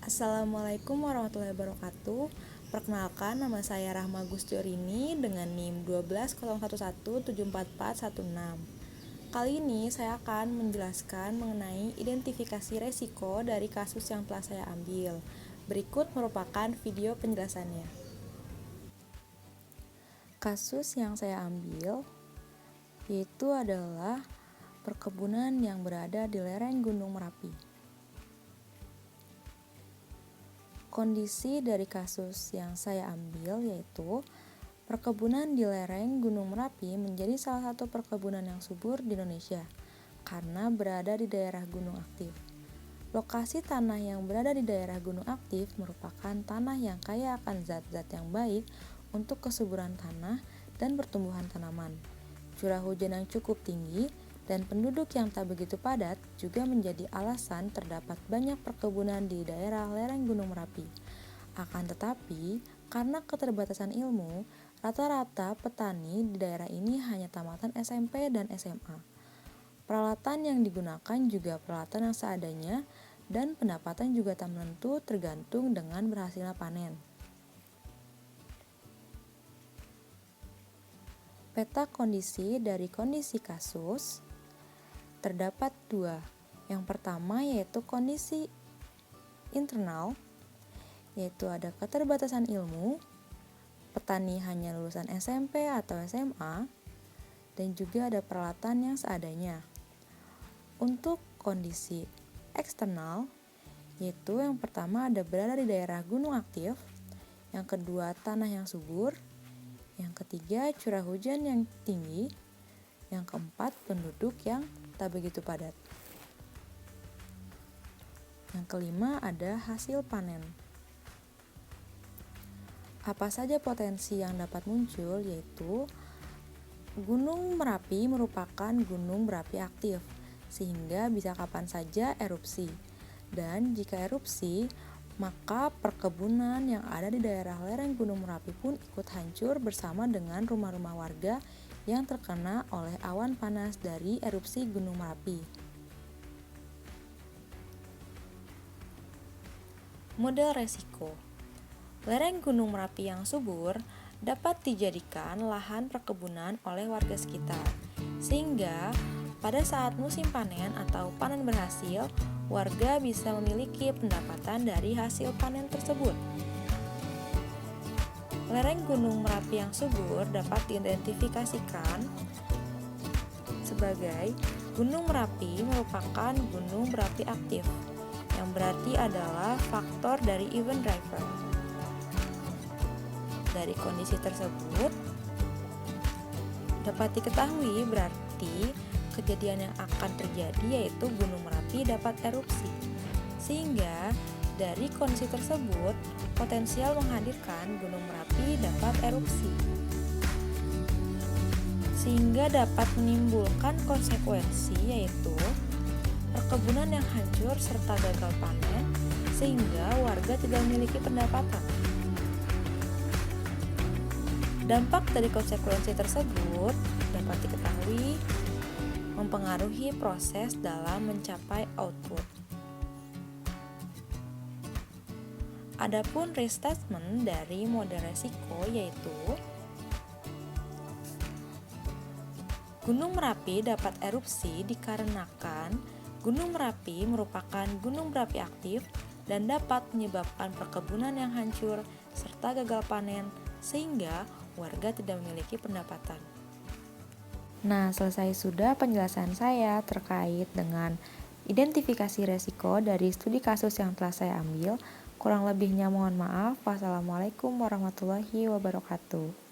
Assalamualaikum warahmatullahi wabarakatuh. Perkenalkan, nama saya Rahma Gustiorini dengan NIM 12011744146. Kali ini saya akan menjelaskan mengenai identifikasi resiko dari kasus yang telah saya ambil. Berikut merupakan video penjelasannya. Kasus yang saya ambil yaitu adalah perkebunan yang berada di lereng Gunung Merapi. Kondisi dari kasus yang saya ambil yaitu perkebunan di lereng Gunung Merapi menjadi salah satu perkebunan yang subur di Indonesia karena berada di daerah gunung aktif. Lokasi tanah yang berada di daerah gunung aktif merupakan tanah yang kaya akan zat-zat yang baik untuk kesuburan tanah dan pertumbuhan tanaman. Curah hujan yang cukup tinggi dan penduduk yang tak begitu padat juga menjadi alasan terdapat banyak perkebunan di daerah lereng Gunung Merapi. Akan tetapi, karena keterbatasan ilmu, rata-rata petani di daerah ini hanya tamatan SMP dan SMA. Peralatan yang digunakan juga peralatan yang seadanya dan pendapatan juga tak menentu tergantung dengan berhasilnya panen. Peta kondisi dari kondisi kasus terdapat dua. Yang pertama yaitu kondisi internal, yaitu ada keterbatasan ilmu, petani hanya lulusan SMP atau SMA, dan juga ada peralatan yang seadanya. Untuk kondisi eksternal, yaitu yang pertama ada berada di daerah gunung aktif, yang kedua tanah yang subur, yang ketiga curah hujan yang tinggi, yang keempat penduduk yang tak begitu padat. Yang kelima ada hasil panen. Apa saja potensi yang dapat muncul yaitu Gunung Merapi merupakan gunung berapi aktif sehingga bisa kapan saja erupsi. Dan jika erupsi, maka perkebunan yang ada di daerah lereng Gunung Merapi pun ikut hancur bersama dengan rumah-rumah warga yang terkena oleh awan panas dari erupsi Gunung Merapi. Model resiko. Lereng Gunung Merapi yang subur dapat dijadikan lahan perkebunan oleh warga sekitar, sehingga pada saat musim panen atau panen berhasil, warga bisa memiliki pendapatan dari hasil panen tersebut. Lereng Gunung Merapi yang subur dapat diidentifikasikan sebagai Gunung Merapi merupakan gunung berapi aktif, yang berarti adalah faktor dari event driver. Dari kondisi tersebut dapat diketahui berarti kejadian yang akan terjadi yaitu Gunung Merapi dapat erupsi. Sehingga dari kondisi tersebut potensial menghadirkan Gunung Merapi dapat erupsi. Sehingga dapat menimbulkan konsekuensi yaitu perkebunan yang hancur serta gagal panen sehingga warga tidak memiliki pendapatan. Dampak dari konsekuensi tersebut dapat diketahui mempengaruhi proses dalam mencapai output. Adapun restatement dari model resiko yaitu Gunung Merapi dapat erupsi dikarenakan Gunung Merapi merupakan gunung berapi aktif dan dapat menyebabkan perkebunan yang hancur serta gagal panen sehingga warga tidak memiliki pendapatan. Nah, selesai sudah penjelasan saya terkait dengan identifikasi resiko dari studi kasus yang telah saya ambil. Kurang lebihnya mohon maaf. Wassalamualaikum warahmatullahi wabarakatuh.